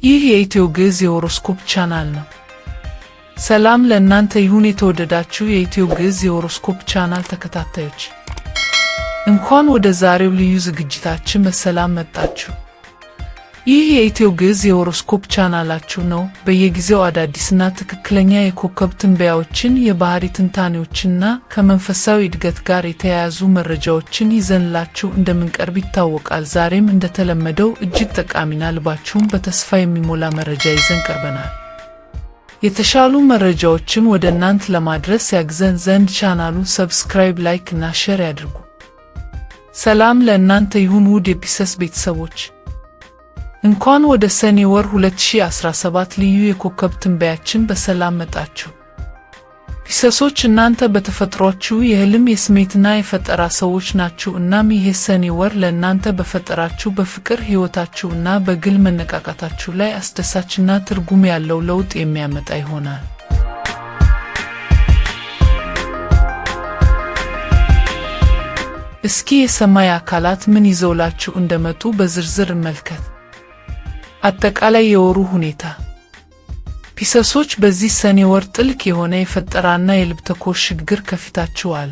ይህ የኢትዮ ግዕዝ የሆሮስኮፕ ቻናል ነው። ሰላም ለእናንተ ይሁን የተወደዳችሁ የኢትዮ ግዕዝ የሆሮስኮፕ ቻናል ተከታታዮች፣ እንኳን ወደ ዛሬው ልዩ ዝግጅታችን በሰላም መጣችሁ። ይህ የኢትዮ ግዕዝ የሆሮስኮፕ ቻናላችሁ ነው። በየጊዜው አዳዲስና ትክክለኛ የኮከብ ትንበያዎችን፣ የባህሪ ትንታኔዎችንና ከመንፈሳዊ እድገት ጋር የተያያዙ መረጃዎችን ይዘንላችሁ እንደምንቀርብ ይታወቃል። ዛሬም እንደተለመደው እጅግ ጠቃሚና ልባችሁን በተስፋ የሚሞላ መረጃ ይዘን ቀርበናል። የተሻሉ መረጃዎችን ወደ እናንተ ለማድረስ ያግዘን ዘንድ ቻናሉን ሰብስክራይብ፣ ላይክ እና ሼር ያድርጉ። ሰላም ለእናንተ ይሁን ውድ የፒሰስ ቤተሰቦች፣ እንኳን ወደ ሰኔ ወር 2017 ልዩ የኮከብ ትንበያችን በሰላም መጣችሁ። ፒሰሶች፣ እናንተ በተፈጥሯችሁ የህልም የስሜትና የፈጠራ ሰዎች ናችሁ። እናም ይሄ ሰኔ ወር ለእናንተ በፈጠራችሁ፣ በፍቅር ሕይወታችሁ እና በግል መነቃቃታችሁ ላይ አስደሳችና ትርጉም ያለው ለውጥ የሚያመጣ ይሆናል። እስኪ የሰማይ አካላት ምን ይዘውላችሁ እንደመጡ በዝርዝር እንመልከት። አጠቃላይ የወሩ ሁኔታ። ፒሰሶች፣ በዚህ ሰኔ ወር ጥልቅ የሆነ የፈጠራና የልብ ተኮር ሽግግር ከፊታችሁ አለ።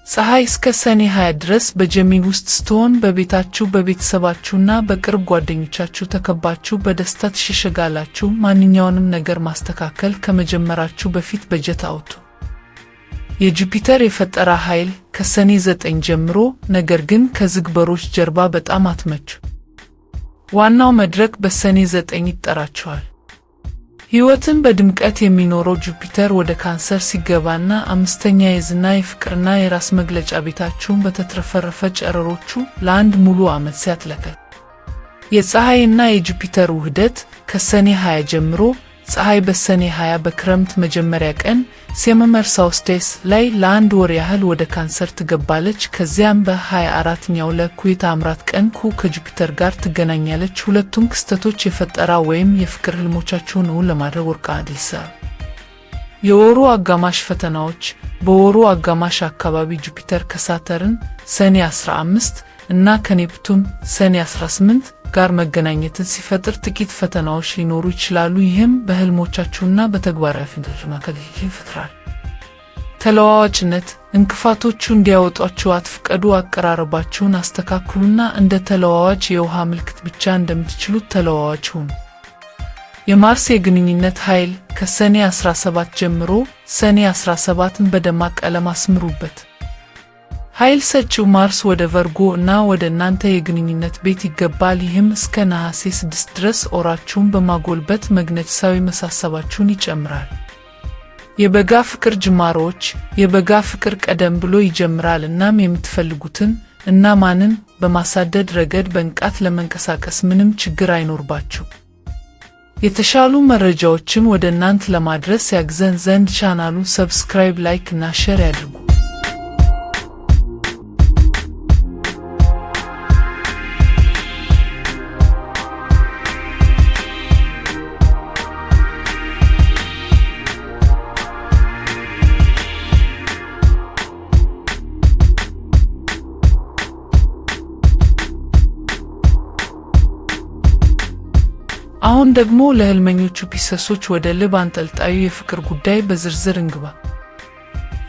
ፀሐይ እስከ ሰኔ 20 ድረስ በጀሚኒ ውስጥ ስትሆን በቤታችሁ፣ በቤተሰባችሁና በቅርብ ጓደኞቻችሁ ተከባችሁ በደስታ ትሸሸጋላችሁ። ማንኛውንም ነገር ማስተካከል ከመጀመራችሁ በፊት በጀት አውጡ። የጁፒተር የፈጠራ ኃይል ከሰኔ 9 ጀምሮ፣ ነገር ግን ከዝግ በሮች ጀርባ በጣም አትመቹ። ዋናው መድረክ በሰኔ 9 ይጠራችኋል። ሕይወትን በድምቀት የሚኖረው ጁፒተር ወደ ካንሰር ሲገባና አምስተኛ የዝና የፍቅርና የራስ መግለጫ ቤታችሁን በተትረፈረፈ ጨረሮቹ ለአንድ ሙሉ ዓመት ሲያጥለቀልቅ። የፀሐይና የጁፒተር ውህደት ከሰኔ 20 ጀምሮ። ፀሐይ በሰኔ 20 በክረምት መጀመሪያ ቀን ሰመመር ሶልስቲስ ላይ ለአንድ ወር ያህል ወደ ካንሰር ትገባለች። ከዚያም በ24ኛው ለኩየ ተአምራት ቀን ከጁፒተር ጋር ትገናኛለች። ሁለቱም ክስተቶች የፈጠራ ወይም የፍቅር ህልሞቻችሁን እውን ለማድረግ ወርቃማ ዕድል ይሰጣሉ። የወሩ አጋማሽ ፈተናዎች። በወሩ አጋማሽ አካባቢ ጁፒተር ከሳተርን ሰኔ 15 እና ከኔፕቱን ሰኔ 18 ጋር መገናኘትን ሲፈጥር ጥቂት ፈተናዎች ሊኖሩ ይችላሉ። ይህም በህልሞቻችሁና በተግባራዊ ፍንጮች መካከል ይፈጥራል። ተለዋዋጭነት። እንቅፋቶቹ እንዲያወጧችሁ አትፍቀዱ። አቀራረባችሁን አስተካክሉና እንደ ተለዋዋጭ የውሃ ምልክት ብቻ እንደምትችሉት ተለዋዋጭ ሁኑ። የማርስ የግንኙነት ኃይል ከሰኔ 17 ጀምሮ። ሰኔ 17ን በደማቅ ቀለም አስምሩበት። ኃይል ሰጪው ማርስ ወደ ቨርጎ እና ወደ እናንተ የግንኙነት ቤት ይገባል። ይህም እስከ ነሐሴ 6 ድረስ ኦራችሁን በማጎልበት መግነጢሳዊ መሳሰባችሁን ይጨምራል። የበጋ ፍቅር ጅማሮዎች። የበጋ ፍቅር ቀደም ብሎ ይጀምራል። እናም የምትፈልጉትን እና ማንን በማሳደድ ረገድ በንቃት ለመንቀሳቀስ ምንም ችግር አይኖርባችሁ። የተሻሉ መረጃዎችን ወደ እናንተ ለማድረስ ያግዘን ዘንድ ቻናሉን ሰብስክራይብ፣ ላይክ እና ሼር ያድርጉ። አሁን ደግሞ ለህልመኞቹ ፒሰሶች ወደ ልብ አንጠልጣዩ የፍቅር ጉዳይ በዝርዝር እንግባ።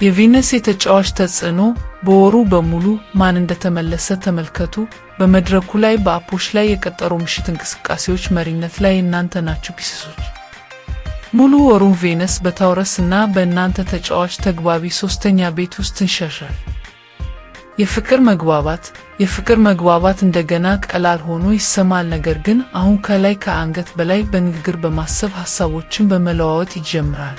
የቬነስ የተጫዋች ተጽዕኖ። በወሩ በሙሉ ማን እንደተመለሰ ተመልከቱ። በመድረኩ ላይ፣ በአፖች ላይ፣ የቀጠሮ ምሽት እንቅስቃሴዎች መሪነት ላይ እናንተ ናችሁ ፒሰሶች። ሙሉ ወሩን ቬነስ በታውረስ እና በእናንተ ተጫዋች ተግባቢ ሶስተኛ ቤት ውስጥ ትንሸራሸራል። የፍቅር መግባባት። የፍቅር መግባባት እንደገና ቀላል ሆኖ ይሰማል፣ ነገር ግን አሁን ከላይ ከአንገት በላይ በንግግር በማሰብ ሐሳቦችን በመለዋወጥ ይጀምራል።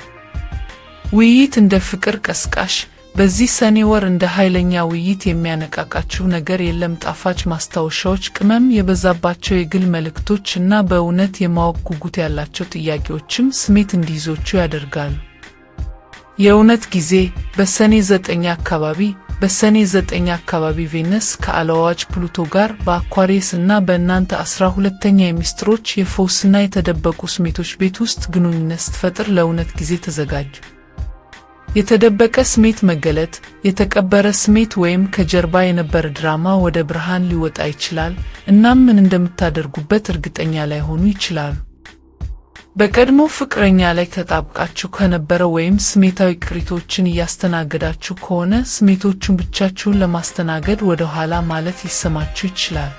ውይይት እንደ ፍቅር ቀስቃሽ። በዚህ ሰኔ ወር እንደ ኃይለኛ ውይይት የሚያነቃቃችሁ ነገር የለም። ጣፋጭ ማስታወሻዎች፣ ቅመም የበዛባቸው የግል መልእክቶች እና በእውነት የማወቅ ጉጉት ያላቸው ጥያቄዎችም ስሜት እንዲይዟችሁ ያደርጋሉ። የእውነት ጊዜ። በሰኔ 9 አካባቢ። በሰኔ 9 አካባቢ ቬነስ ከአለዋዋጭ ፕሉቶ ጋር በአኳሪየስ እና በእናንተ 12ኛ የሚስጥሮች፣ የፈውስና የተደበቁ ስሜቶች ቤት ውስጥ ግንኙነት ስትፈጥር ለእውነት ጊዜ ተዘጋጁ። የተደበቀ ስሜት መገለጥ፣ የተቀበረ ስሜት ወይም ከጀርባ የነበረ ድራማ ወደ ብርሃን ሊወጣ ይችላል፣ እናም ምን እንደምታደርጉበት እርግጠኛ ላይሆኑ ይችላሉ። በቀድሞ ፍቅረኛ ላይ ተጣብቃችሁ ከነበረ ወይም ስሜታዊ ቅሪቶችን እያስተናገዳችሁ ከሆነ ስሜቶቹን ብቻችሁን ለማስተናገድ ወደ ኋላ ማለት ሊሰማችሁ ይችላል።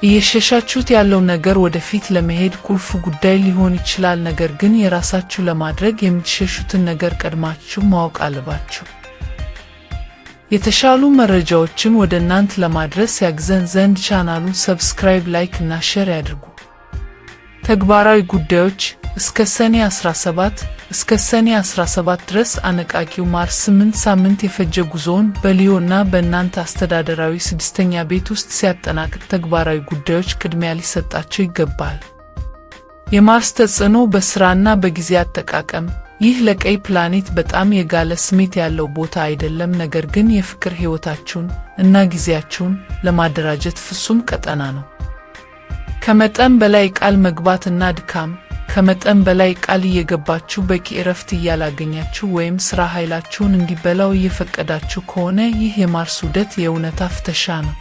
እየሸሻችሁት ያለው ነገር ወደፊት ለመሄድ ቁልፍ ጉዳይ ሊሆን ይችላል፣ ነገር ግን የራሳችሁ ለማድረግ የምትሸሹትን ነገር ቀድማችሁ ማወቅ አለባችሁ። የተሻሉ መረጃዎችን ወደ እናንተ ለማድረስ ያግዘን ዘንድ ቻናሉን ሰብስክራይብ፣ ላይክ እና ሼር ያድርጉ። ተግባራዊ ጉዳዮች እስከ ሰኔ 17 ድረስ አነቃቂው ማርስ 8 ሳምንት የፈጀ ጉዞውን በሊዮ እና በእናንተ አስተዳደራዊ ስድስተኛ ቤት ውስጥ ሲያጠናቅቅ ተግባራዊ ጉዳዮች ቅድሚያ ሊሰጣቸው ይገባል። የማርስ ተጽዕኖ በስራና በጊዜ አጠቃቀም። ይህ ለቀይ ፕላኔት በጣም የጋለ ስሜት ያለው ቦታ አይደለም፣ ነገር ግን የፍቅር ሕይወታችሁን እና ጊዜያችሁን ለማደራጀት ፍጹም ቀጠና ነው። ከመጠን በላይ ቃል መግባትና ድካም። ከመጠን በላይ ቃል እየገባችሁ በቂ እረፍት እያላገኛችሁ ወይም ሥራ ኃይላችሁን እንዲበላው እየፈቀዳችሁ ከሆነ ይህ የማርስ ዑደት የእውነታ ፍተሻ ነው።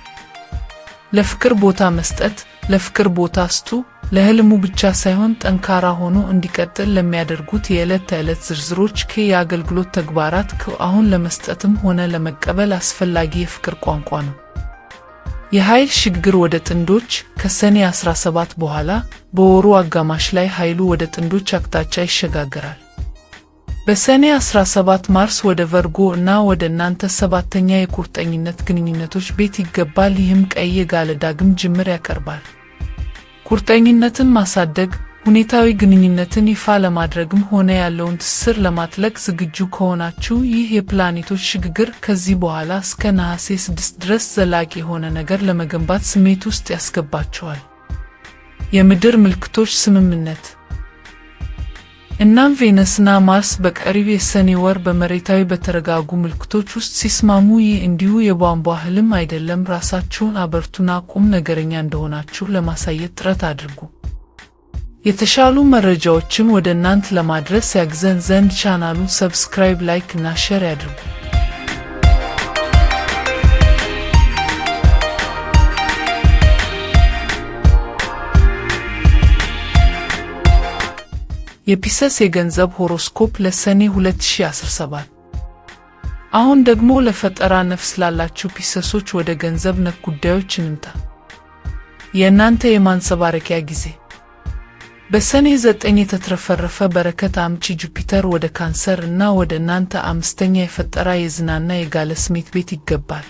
ለፍቅር ቦታ መስጠት። ለፍቅር ቦታ ስጡ። ለሕልሙ ብቻ ሳይሆን ጠንካራ ሆኖ እንዲቀጥል ለሚያደርጉት የዕለት ተዕለት ዝርዝሮች የአገልግሎት ተግባራት አሁን ለመስጠትም ሆነ ለመቀበል አስፈላጊ የፍቅር ቋንቋ ነው። የኃይል ሽግግር ወደ ጥንዶች። ከሰኔ 17 በኋላ በወሩ አጋማሽ ላይ ኃይሉ ወደ ጥንዶች አቅጣጫ ይሸጋገራል። በሰኔ 17 ማርስ ወደ ቨርጎ እና ወደ እናንተ ሰባተኛ የቁርጠኝነት ግንኙነቶች ቤት ይገባል። ይህም ቀይ የጋለ ዳግም ጅምር ያቀርባል። ቁርጠኝነትን ማሳደግ። ሁኔታዊ ግንኙነትን ይፋ ለማድረግም ሆነ ያለውን ትስስር ለማጥለቅ ዝግጁ ከሆናችሁ ይህ የፕላኔቶች ሽግግር ከዚህ በኋላ እስከ ነሐሴ 6 ድረስ ዘላቂ የሆነ ነገር ለመገንባት ስሜት ውስጥ ያስገባችኋል። የምድር ምልክቶች ስምምነት። እናም ቬነስና ማርስ በቀሪው የሰኔ ወር በመሬታዊ በተረጋጉ ምልክቶች ውስጥ ሲስማሙ ይህ እንዲሁ የቧንቧ ህልም አይደለም። ራሳችሁን አበርቱና ቁም ነገረኛ እንደሆናችሁ ለማሳየት ጥረት አድርጉ። የተሻሉ መረጃዎችን ወደ እናንተ ለማድረስ ያግዘን ዘንድ ቻናሉን ሰብስክራይብ፣ ላይክ እና ሼር ያድርጉ። የፒሰስ የገንዘብ ሆሮስኮፕ ለሰኔ 2017። አሁን ደግሞ ለፈጠራ ነፍስ ላላችሁ ፒሰሶች ወደ ገንዘብ ነክ ጉዳዮች እንምጣ። የእናንተ የማንጸባረቂያ ጊዜ በሰኔ 9 የተትረፈረፈ በረከት አምጪ ጁፒተር ወደ ካንሰር እና ወደ እናንተ አምስተኛ የፈጠራ የዝናና የጋለ ስሜት ቤት ይገባል።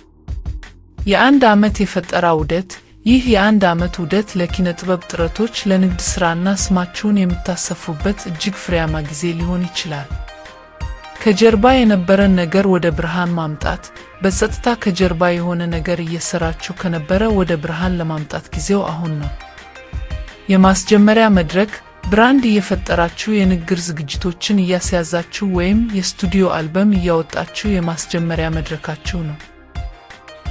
የአንድ ዓመት የፈጠራ ዑደት። ይህ የአንድ ዓመት ዑደት ለኪነ ጥበብ ጥረቶች፣ ለንግድ ሥራና ስማችሁን የምታሰፉበት እጅግ ፍሬያማ ጊዜ ሊሆን ይችላል። ከጀርባ የነበረን ነገር ወደ ብርሃን ማምጣት። በጸጥታ ከጀርባ የሆነ ነገር እየሰራችሁ ከነበረ ወደ ብርሃን ለማምጣት ጊዜው አሁን ነው። የማስጀመሪያ መድረክ። ብራንድ እየፈጠራችሁ የንግግር ዝግጅቶችን እያስያዛችሁ ወይም የስቱዲዮ አልበም እያወጣችሁ የማስጀመሪያ መድረካችሁ ነው።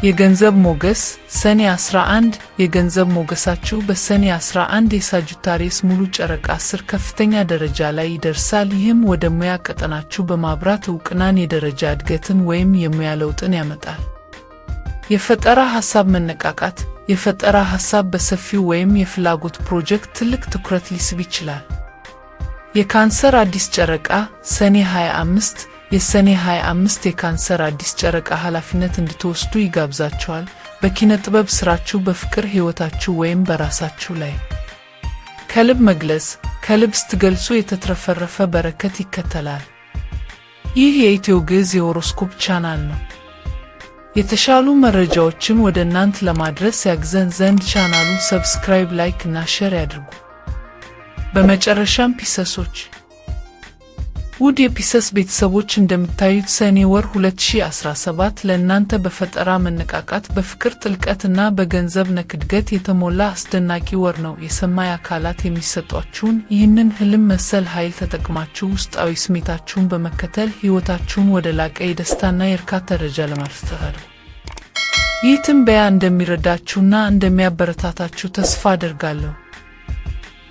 የገንዘብ ሞገስ። ሰኔ 11 የገንዘብ ሞገሳችሁ በሰኔ 11 የሳጁታሪየስ ሙሉ ጨረቃ 10 ከፍተኛ ደረጃ ላይ ይደርሳል። ይህም ወደ ሙያ ቀጠናችሁ በማብራት ዕውቅናን፣ የደረጃ እድገትን ወይም የሙያ ለውጥን ያመጣል። የፈጠራ ሐሳብ መነቃቃት። የፈጠራ ሐሳብ በሰፊው ወይም የፍላጎት ፕሮጀክት ትልቅ ትኩረት ሊስብ ይችላል። የካንሰር አዲስ ጨረቃ። ሰኔ 25 የሰኔ 25 የካንሰር አዲስ ጨረቃ ኃላፊነት እንድትወስዱ ይጋብዛችኋል። በኪነ ጥበብ ሥራችሁ፣ በፍቅር ሕይወታችሁ ወይም በራሳችሁ ላይ ከልብ መግለጽ። ከልብ ስትገልጹ የተትረፈረፈ በረከት ይከተላል። ይህ የኢትዮ ግዕዝ የሆሮስኮፕ ቻናል ነው። የተሻሉ መረጃዎችን ወደ እናንተ ለማድረስ ያግዘን ዘንድ ቻናሉን ሰብስክራይብ፣ ላይክ እና ሼር ያድርጉ። በመጨረሻም ፒሰሶች። ውድ የፒሰስ ቤተሰቦች እንደምታዩት ሰኔ ወር 2017 ለእናንተ በፈጠራ መነቃቃት፣ በፍቅር ጥልቀትና በገንዘብ ነክ እድገት የተሞላ አስደናቂ ወር ነው። የሰማይ አካላት የሚሰጧችሁን ይህንን ህልም መሰል ኃይል ተጠቅማችሁ ውስጣዊ ስሜታችሁን በመከተል ሕይወታችሁን ወደ ላቀ የደስታና የእርካታ ደረጃ ለማድረስ ይህ ትንበያ እንደሚረዳችሁና እንደሚያበረታታችሁ ተስፋ አደርጋለሁ።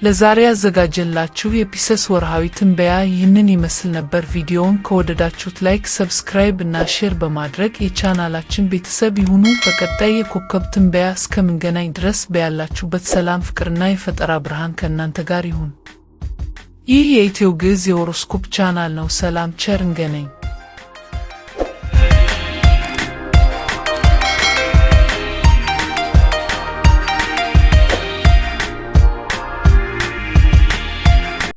ለዛሬ ያዘጋጀንላችሁ የፒሰስ ወርሃዊ ትንበያ ይህንን ይመስል ነበር። ቪዲዮውን ከወደዳችሁት ላይክ፣ ሰብስክራይብ እና ሼር በማድረግ የቻናላችን ቤተሰብ ይሁኑ። በቀጣይ የኮከብ ትንበያ እስከምንገናኝ ድረስ በያላችሁበት ሰላም፣ ፍቅርና የፈጠራ ብርሃን ከእናንተ ጋር ይሁን። ይህ የኢትዮ ግዕዝ የሆሮስኮፕ ቻናል ነው። ሰላም፣ ቸር እንገናኝ።